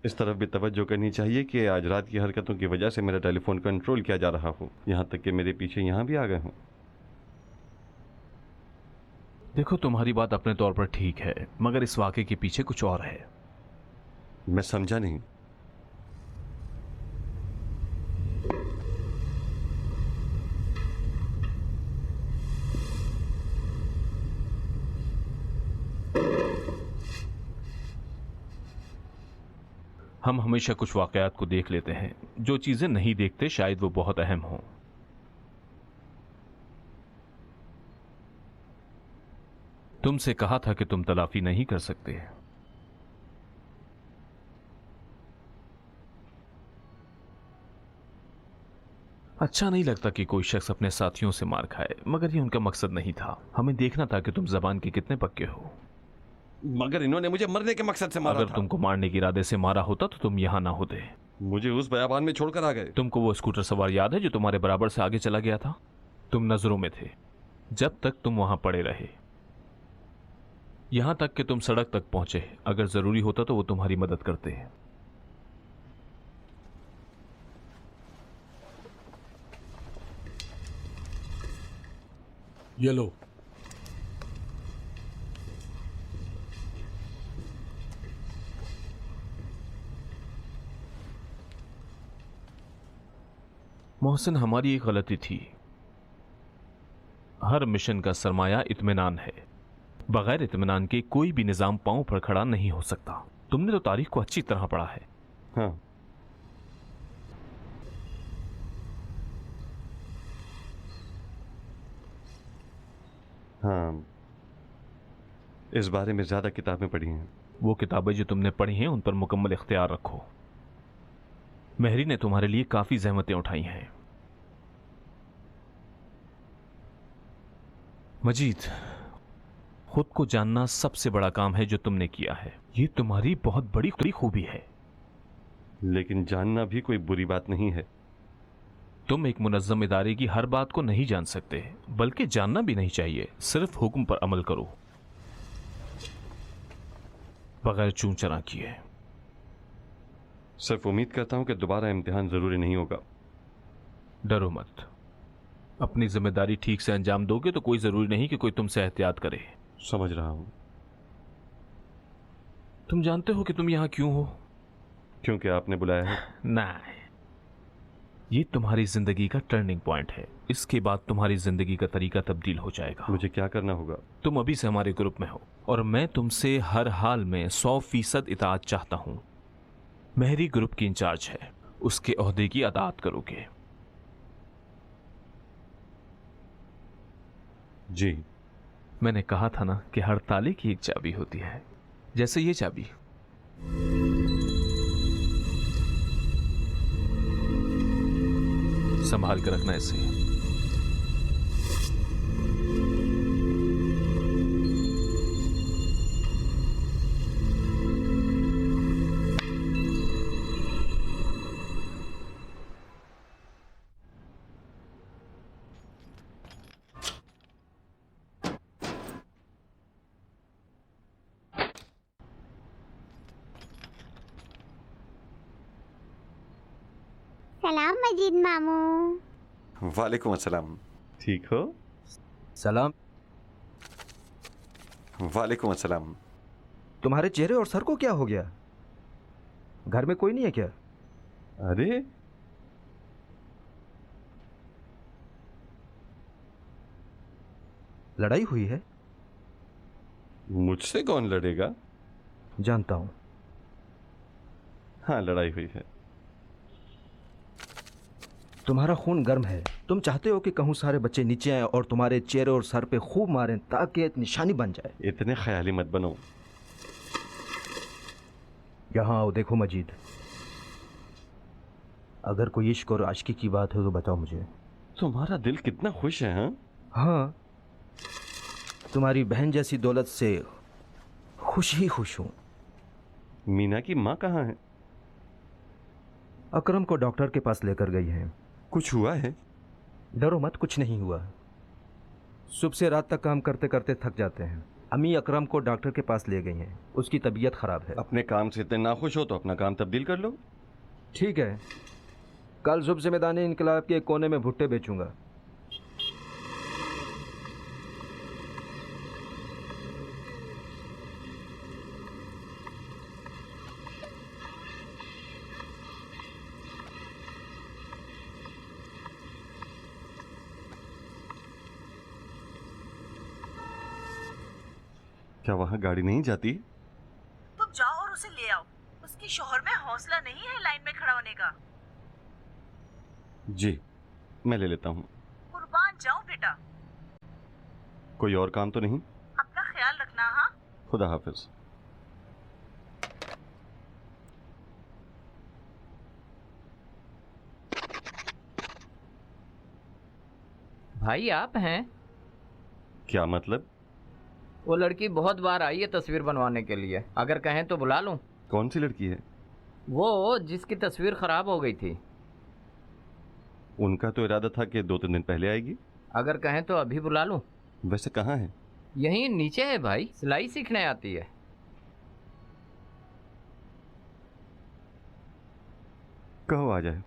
इस तरफ भी तवज्जो करनी चाहिए कि आज रात की हरकतों की वजह से मेरा टेलीफोन कंट्रोल किया जा रहा हो, यहाँ तक कि मेरे पीछे यहाँ भी आ गए हों। देखो, तुम्हारी बात अपने तौर पर ठीक है, मगर इस वाक़े के पीछे कुछ और है। मैं समझा नहीं। हम हमेशा कुछ वाक़यात को देख लेते हैं, जो चीजें नहीं देखते शायद वो बहुत अहम हों। तुमसे कहा था कि तुम तलाफी नहीं कर सकते। अच्छा नहीं लगता कि कोई शख्स अपने साथियों से मार खाए, मगर ये उनका मकसद नहीं था। हमें देखना था कि तुम जबान के कितने पक्के हो। मगर इन्होंने मुझे मरने के मकसद से मारा अगर था। तुमको मारने के इरादे से मारा होता तो तुम यहां ना होते। मुझे उस बयाबान में छोड़कर आ गए। तुमको वो स्कूटर सवार याद है जो तुम्हारे बराबर से आगे चला गया था? तुम नजरों में थे जब तक तुम वहां पड़े रहे, यहां तक कि तुम सड़क तक पहुंचे। अगर जरूरी होता तो वो तुम्हारी मदद करते। ये लो। मोहसिन, हमारी एक गलती थी। हर मिशन का सरमाया इत्मीनान है। बगैर इत्मीनान के कोई भी निजाम पांव पर खड़ा नहीं हो सकता। तुमने तो तारीख को अच्छी तरह पढ़ा है। हाँ, हाँ, इस बारे में ज्यादा किताबें पढ़ी हैं। वो किताबें जो तुमने पढ़ी हैं उन पर मुकम्मल इख्तियार रखो। मेहरी ने तुम्हारे लिए काफी जहमतें उठाई हैं। मजीद, खुद को जानना सबसे बड़ा काम है जो तुमने किया है। ये तुम्हारी बहुत बड़ी खूबी है। लेकिन जानना भी कोई बुरी बात नहीं है। तुम एक मुनज़्ज़म इदारे की हर बात को नहीं जान सकते, बल्कि जानना भी नहीं चाहिए। सिर्फ हुक्म पर अमल करो, बगैर चूं चरा किए। सिर्फ उम्मीद करता हूं कि दोबारा इम्तिहान जरूरी नहीं होगा। डरो मत। अपनी जिम्मेदारी ठीक से अंजाम दोगे तो कोई जरूरी नहीं कि कोई तुमसे एहतियात करे। समझ रहा हूं। तुम जानते हो कि तुम यहां क्यों हो? क्योंकि आपने बुलाया है। नहीं, ये तुम्हारी जिंदगी का टर्निंग पॉइंट है। इसके बाद तुम्हारी जिंदगी का तरीका तब्दील हो जाएगा। मुझे क्या करना होगा? तुम अभी से हमारे ग्रुप में हो और मैं तुमसे हर हाल में 100% इताअत चाहता हूं। मेहरी ग्रुप की इंचार्ज है, उसके ओहदे की अताअत करोगे। जी। मैंने कहा था ना कि हर ताले की एक चाबी होती है, जैसे ये चाबी। संभाल कर रखना इसे। सलाम मजीद मामू। वालेकुम अस्सलाम। ठीक हो? सलाम। वालेकुम अस्सलाम। तुम्हारे चेहरे और सर को क्या हो गया? घर में कोई नहीं है क्या? अरे, लड़ाई हुई है? मुझसे कौन लड़ेगा? जानता हूं। हाँ, लड़ाई हुई है। तुम्हारा खून गर्म है। तुम चाहते हो कि कहूं सारे बच्चे नीचे आए और तुम्हारे चेहरे और सर पे खूब मारें ताकि एक निशानी बन जाए। इतने ख्याली मत बनो। यहां आओ, देखो मजीद, अगर कोई इश्क और आशिकी की बात है तो बताओ मुझे। तुम्हारा दिल कितना खुश है। हाँ, हाँ, तुम्हारी बहन जैसी दौलत से खुश ही खुश हूं। मीना की माँ कहाँ है? अकरम को डॉक्टर के पास लेकर गई हैं। कुछ हुआ है? डरो मत, कुछ नहीं हुआ। सुबह से रात तक काम करते करते थक जाते हैं। अम्मी अकरम को डॉक्टर के पास ले गई हैं। उसकी तबीयत ख़राब है। अपने काम से इतने नाखुश हो तो अपना काम तब्दील कर लो। ठीक है, कल सुबह से मैदानी इनकलाब के एक कोने में भुट्टे बेचूंगा। क्या वहाँ गाड़ी नहीं जाती? तुम जाओ और उसे ले आओ। उसके शौहर में हौसला नहीं है लाइन में खड़ा होने का। जी, मैं ले लेता हूँ। कुर्बान जाओ बेटा। कोई और काम तो नहीं? अपना ख्याल रखना। हाँ, खुदा हाफिज। भाई आप हैं? क्या मतलब? वो लड़की बहुत बार आई है तस्वीर बनवाने के लिए, अगर कहें तो बुला लूं। कौन सी लड़की है? वो जिसकी तस्वीर खराब हो गई थी। उनका तो इरादा था कि 2-3 दिन पहले आएगी। अगर कहें तो अभी बुला लूं। वैसे कहाँ है? यहीं नीचे है भाई, सिलाई सीखने आती है। कहो आ जाए।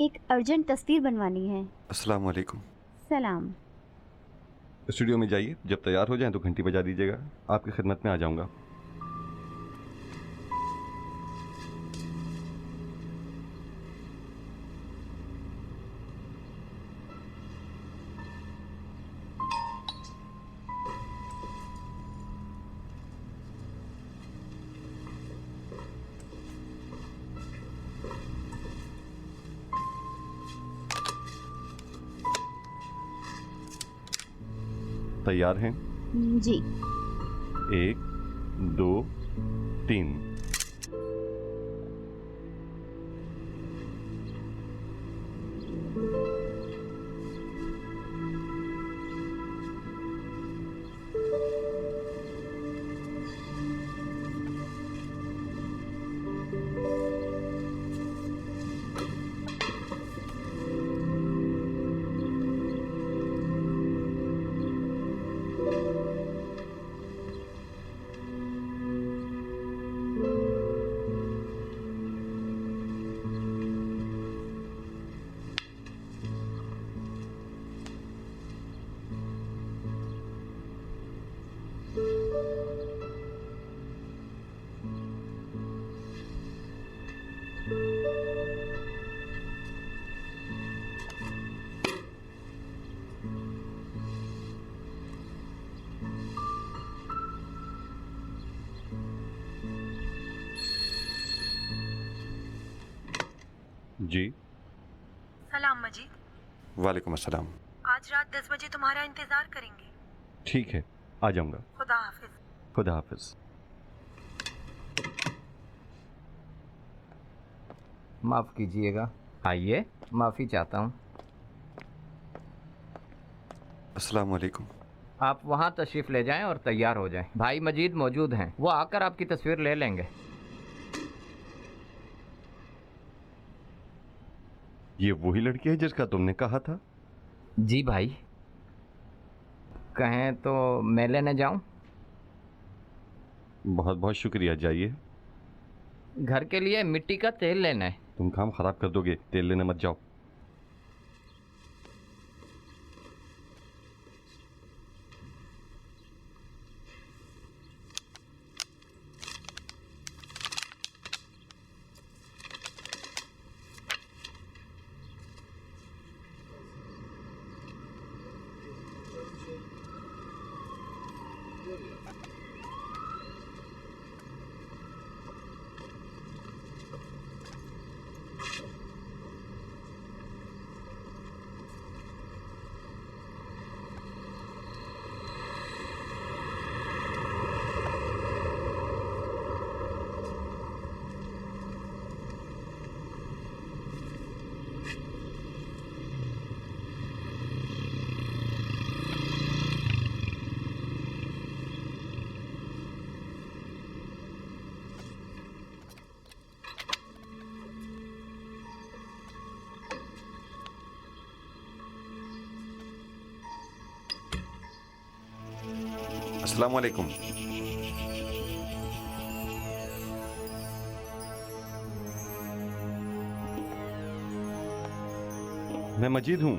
एक अर्जेंट तस्वीर बनवानी है। अस्सलाम वालेकुम। सलाम। स्टूडियो में जाइए, जब तैयार हो जाए तो घंटी बजा दीजिएगा। आपकी खिदमत में आ जाऊंगा। तैयार हैं? जी। 1 2 3। जी। सलाम मजीद। वालेकुम अस्सलाम। आज रात 10 बजे तुम्हारा इंतजार करेंगे। ठीक है, आ जाऊंगा। खुदा हाफिज। खुदा हाफिज। माफ़ कीजिएगा। आइए, माफ़ी चाहता हूँ। अस्सलाम वालेकुम। आप वहाँ तशरीफ़ ले जाएं और तैयार हो जाएं। भाई मजीद मौजूद हैं, वो आकर आपकी तस्वीर ले लेंगे। ये वही लड़की है जिसका तुमने कहा था? जी भाई। कहें तो मैं लेने जाऊं? बहुत बहुत शुक्रिया, जाइए। घर के लिए मिट्टी का तेल लेना है। तुम काम खराब कर दोगे, तेल लेने मत जाओ। अस्सलाम वालेकुम। मैं मजीद हूँ।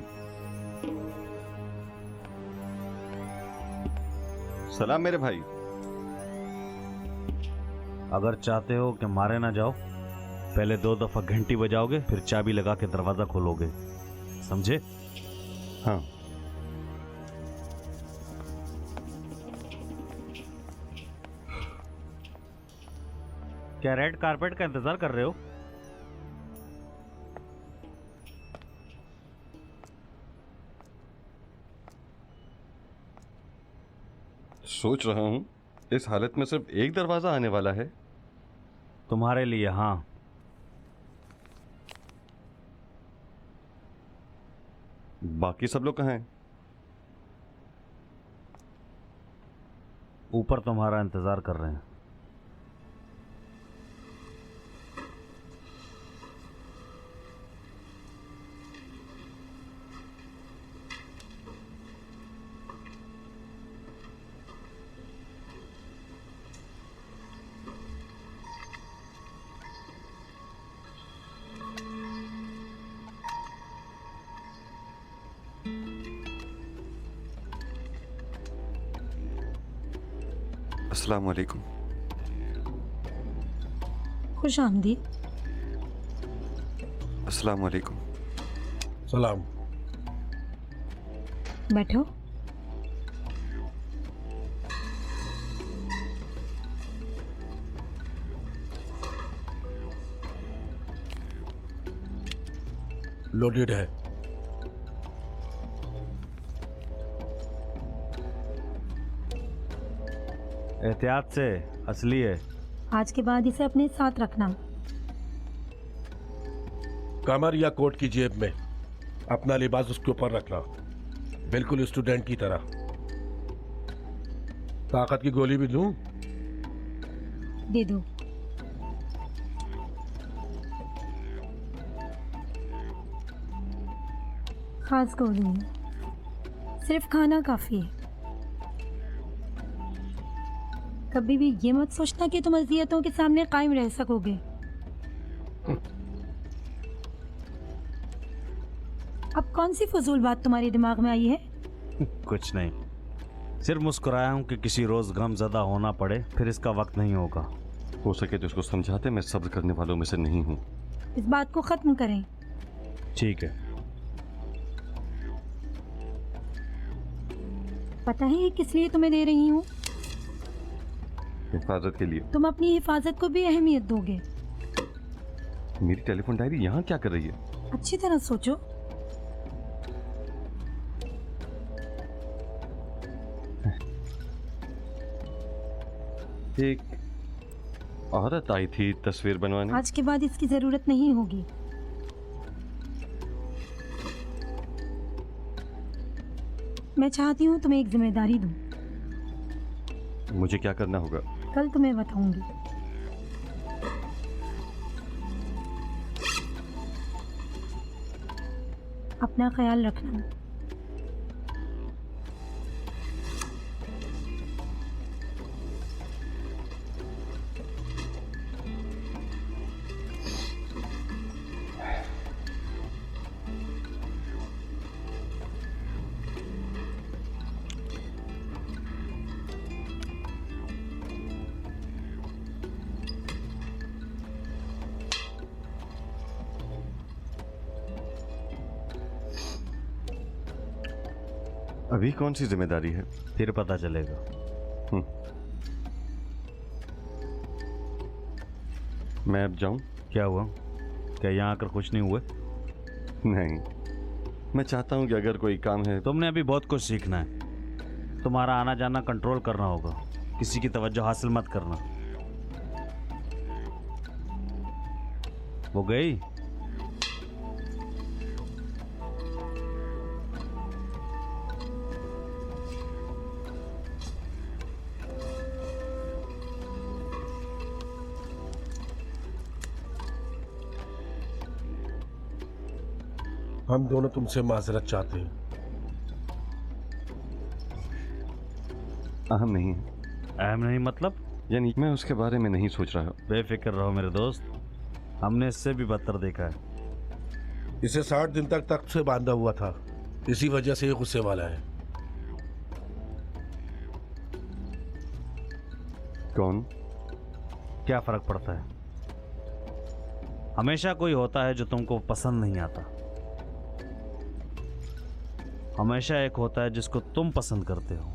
सलाम मेरे भाई। अगर चाहते हो कि मारे ना जाओ, पहले 2 दफा घंटी बजाओगे, फिर चाबी लगा के दरवाजा खोलोगे, समझे? हाँ। क्या रेड कारपेट का इंतजार कर रहे हो? सोच रहा हूँ इस हालत में सिर्फ एक दरवाजा आने वाला है। तुम्हारे लिए हाँ। बाकी सब लोग कहाँ हैं? ऊपर तुम्हारा इंतजार कर रहे हैं। अस्सलाम वालेकुम। खुश आमदीद। अस्सलाम वालेकुम। सलाम। बैठो। लोडेड है। एहतियात से, असली है। आज के बाद इसे अपने साथ रखना। कमर या कोट की जेब में अपना लिबास उसके ऊपर रखना, बिल्कुल स्टूडेंट की तरह। ताकत की गोली भी दूं? दे दो। खास गोली है, सिर्फ खाना काफी है। कभी भी ये मत सोचना कि तुम अज़ियतों के सामने कायम रह सकोगे। अब कौन सी फजूल बात तुम्हारे दिमाग में आई है? कुछ नहीं, सिर्फ मुस्कुराया हूं कि किसी रोज गम ज़दा होना पड़े, फिर इसका वक्त नहीं होगा। हो सके तो उसको समझाते, मैं सब्र करने वालों में से नहीं हूँ। इस बात को खत्म करें। ठीक है। पता है ये किस लिए तुम्हें दे रही हूँ? हिफाजत के लिए। तुम अपनी हिफाजत को भी अहमियत दोगे। मेरी टेलीफोन डायरी यहाँ क्या कर रही है? अच्छी तरह सोचो। एक औरत आई थी तस्वीर बनवाने। आज के बाद इसकी जरूरत नहीं होगी। मैं चाहती हूँ तुम्हें एक जिम्मेदारी दूँ। मुझे क्या करना होगा? कल तुम्हें बताऊंगी। अपना ख्याल रखना। अभी कौन सी जिम्मेदारी है? फिर पता चलेगा। मैं अब जाऊं? क्या हुआ? क्या यहाँ आकर खुश नहीं हुए? नहीं, मैं चाहता हूं कि अगर कोई काम है। तुमने अभी बहुत कुछ सीखना है। तुम्हारा आना जाना कंट्रोल करना होगा, किसी की तवज्जो हासिल मत करना। वो गई? हम दोनों तुमसे माजरत चाहते हैं। अहम नहीं है। अहम नहीं मतलब? यानी मैं उसके बारे में नहीं सोच रहा। बेफिक्र रहो मेरे दोस्त, हमने इससे भी बदतर देखा है। इसे 60 दिन तक तख्त से बांधा हुआ था, इसी वजह से ये गुस्से वाला है। कौन? क्या फर्क पड़ता है? हमेशा कोई होता है जो तुमको पसंद नहीं आता, हमेशा एक होता है जिसको तुम पसंद करते हो।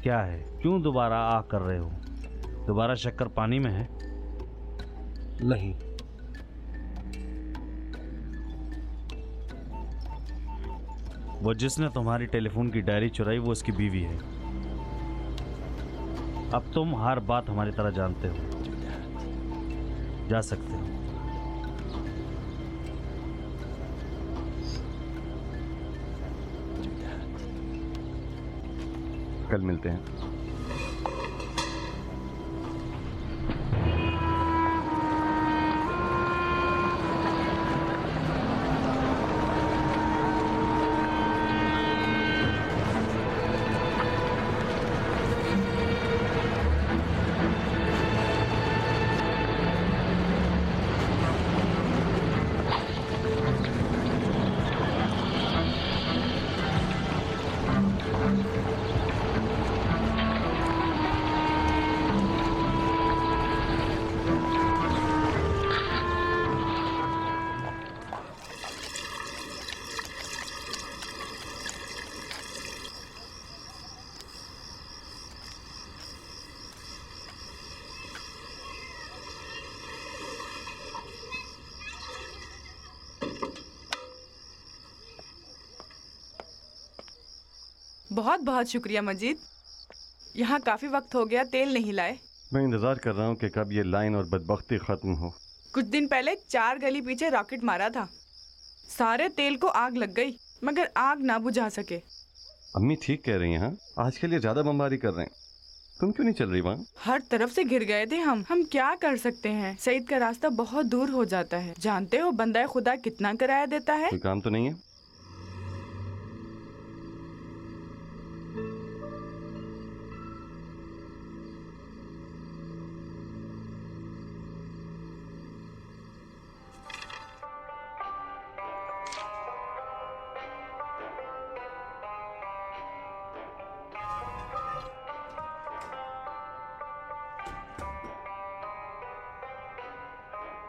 क्या है, क्यों दोबारा आह कर रहे हो? दोबारा शक्कर पानी में है? नहीं, वो जिसने तुम्हारी टेलीफोन की डायरी चुराई वो उसकी बीवी है। अब तुम हर बात हमारी तरह जानते हो, जा सकते हो। कल मिलते हैं। बहुत बहुत शुक्रिया मजीद, यहाँ काफी वक्त हो गया तेल नहीं लाए। मैं इंतजार कर रहा हूँ कि कब ये लाइन और बदबख्ती खत्म हो। कुछ दिन पहले 4 गली पीछे रॉकेट मारा था, सारे तेल को आग लग गई मगर आग ना बुझा सके। अम्मी ठीक कह रही हैं। हाँ, आज के लिए ज्यादा बमबारी कर रहे हैं। तुम क्यों नहीं चल रही वहाँ? हर तरफ से घिर गए थे हम क्या कर सकते हैं? सईद का रास्ता बहुत दूर हो जाता है, जानते हो बंदा खुदा कितना किराया देता है? कोई काम तो नहीं है?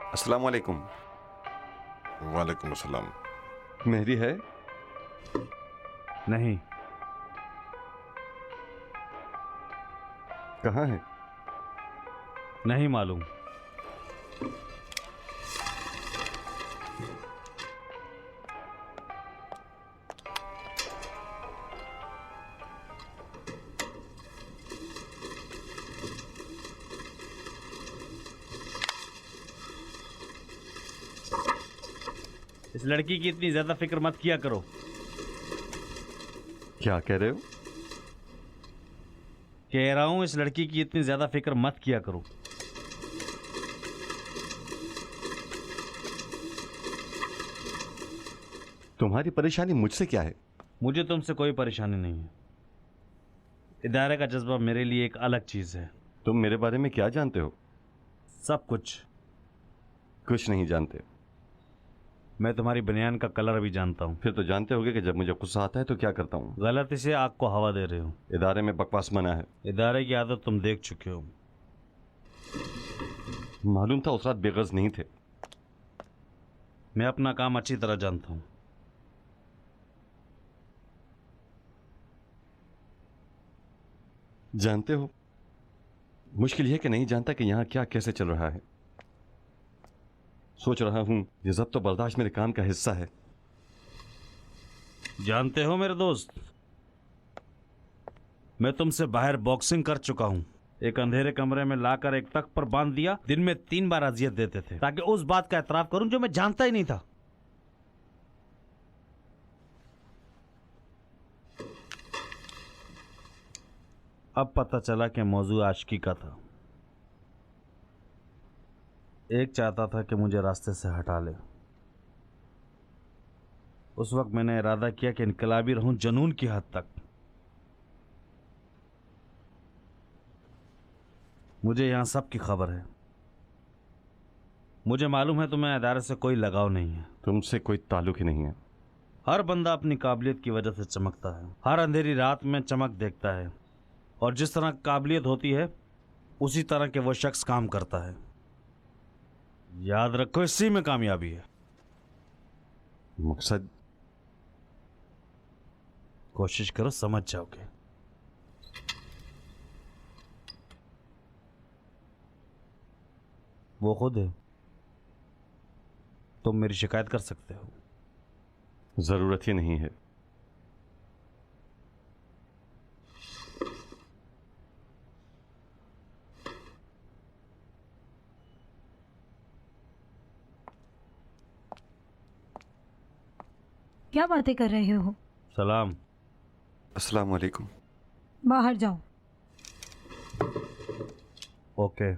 अस्सलाम वालेकुम। वालेकुम अस्सलाम। मेहरी है? नहीं। कहाँ है? नहीं मालूम। इस लड़की की इतनी ज्यादा फिक्र मत किया करो। क्या कह रहे हो? कह रहा हूं इस लड़की की इतनी ज्यादा फिक्र मत किया करो। तुम्हारी परेशानी मुझसे क्या है? मुझे तुमसे कोई परेशानी नहीं है। इदारे का जज्बा मेरे लिए एक अलग चीज है। तुम मेरे बारे में क्या जानते हो? सब कुछ। कुछ नहीं जानते। मैं तुम्हारी बनियान का कलर भी जानता हूँ। फिर तो जानते होगे कि जब मुझे गुस्सा आता है तो क्या करता हूँ। गलती से आग को हवा दे रहे हो। इदारे में बकवास मना है। इदारे की आदत तुम देख चुके हो। मालूम था उस रात बेगर्ज नहीं थे। मैं अपना काम अच्छी तरह जानता हूँ। जानते हो, मुश्किल यह कि नहीं जानता कि यहाँ क्या कैसे चल रहा है। सोच रहा हूं ये ज़ब्त बर्दाश्त मेरे काम का हिस्सा है। जानते हो मेरे दोस्त, मैं तुमसे बाहर बॉक्सिंग कर चुका हूं। एक अंधेरे कमरे में लाकर एक तख्त पर बांध दिया, दिन में 3 बार अजियत देते थे ताकि उस बात का एतराफ करूं जो मैं जानता ही नहीं था। अब पता चला कि मौजू आशिकी का था। एक चाहता था कि मुझे रास्ते से हटा ले। उस वक्त मैंने इरादा किया कि इनकलाबी रहूं जुनून की हद तक। मुझे यहाँ सब की खबर है। मुझे मालूम है तुम्हें इदारे से कोई लगाव नहीं है। तुमसे कोई ताल्लुक ही नहीं है। हर बंदा अपनी काबिलियत की वजह से चमकता है, हर अंधेरी रात में चमक देखता है, और जिस तरह काबिलियत होती है उसी तरह के वो शख्स काम करता है। याद रखो, इसी में कामयाबी है। मकसद? कोशिश करो, समझ जाओगे। वो खुद है। तुम मेरी शिकायत कर सकते हो। जरूरत ही नहीं है। क्या बातें कर रहे हो? सलाम। अस्सलाम वालेकुम। बाहर जाओ। ओके।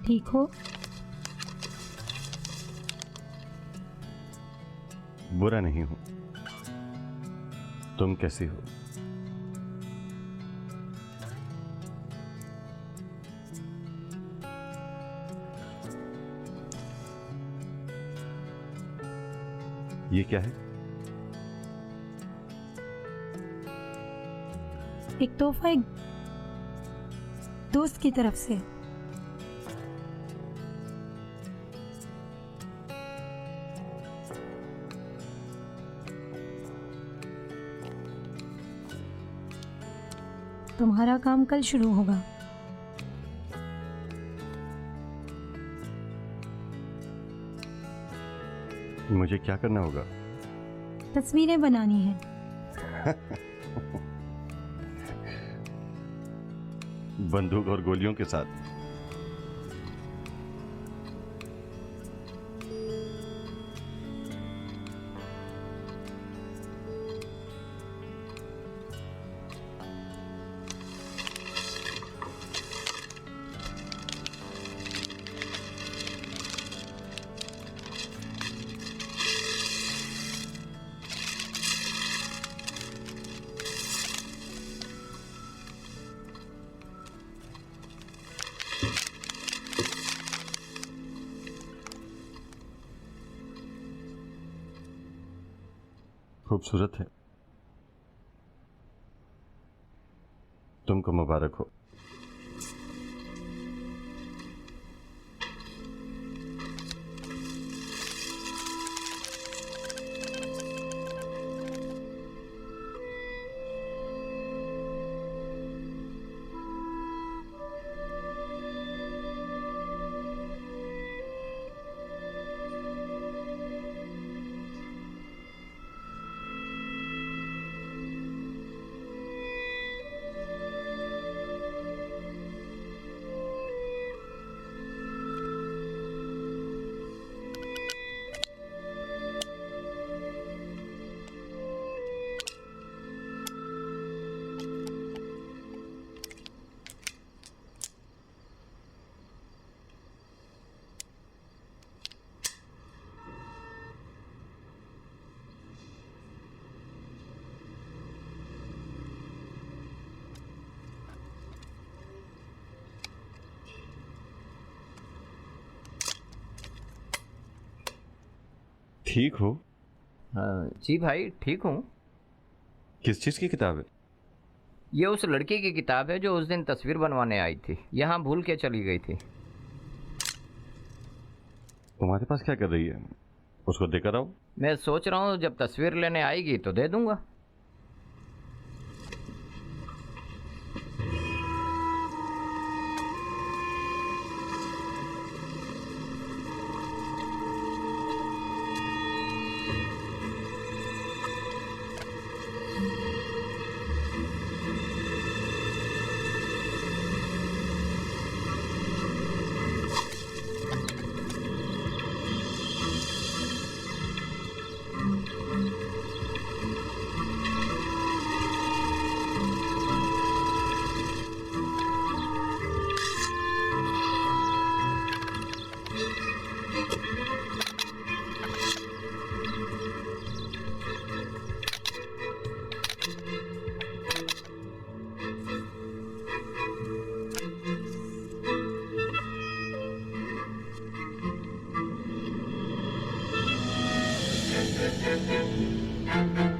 ठीक हो? बुरा नहीं हूं। तुम कैसी हो? ये क्या है? एक तोहफा एक दोस्त की तरफ से। तुम्हारा काम कल शुरू होगा। मुझे क्या करना होगा? तस्वीरें बनानी है। बंदूक और गोलियों के साथ? खूबसूरत है। तुमको मुबारक हो। ठीक हो? जी भाई, ठीक हूँ। किस चीज़ की किताब है? ये उस लड़की की किताब है जो उस दिन तस्वीर बनवाने आई थी, यहाँ भूल के चली गई थी। तुम्हारे पास क्या कर रही है? उसको देकर आओ। मैं सोच रहा हूँ जब तस्वीर लेने आएगी तो दे दूंगा। है।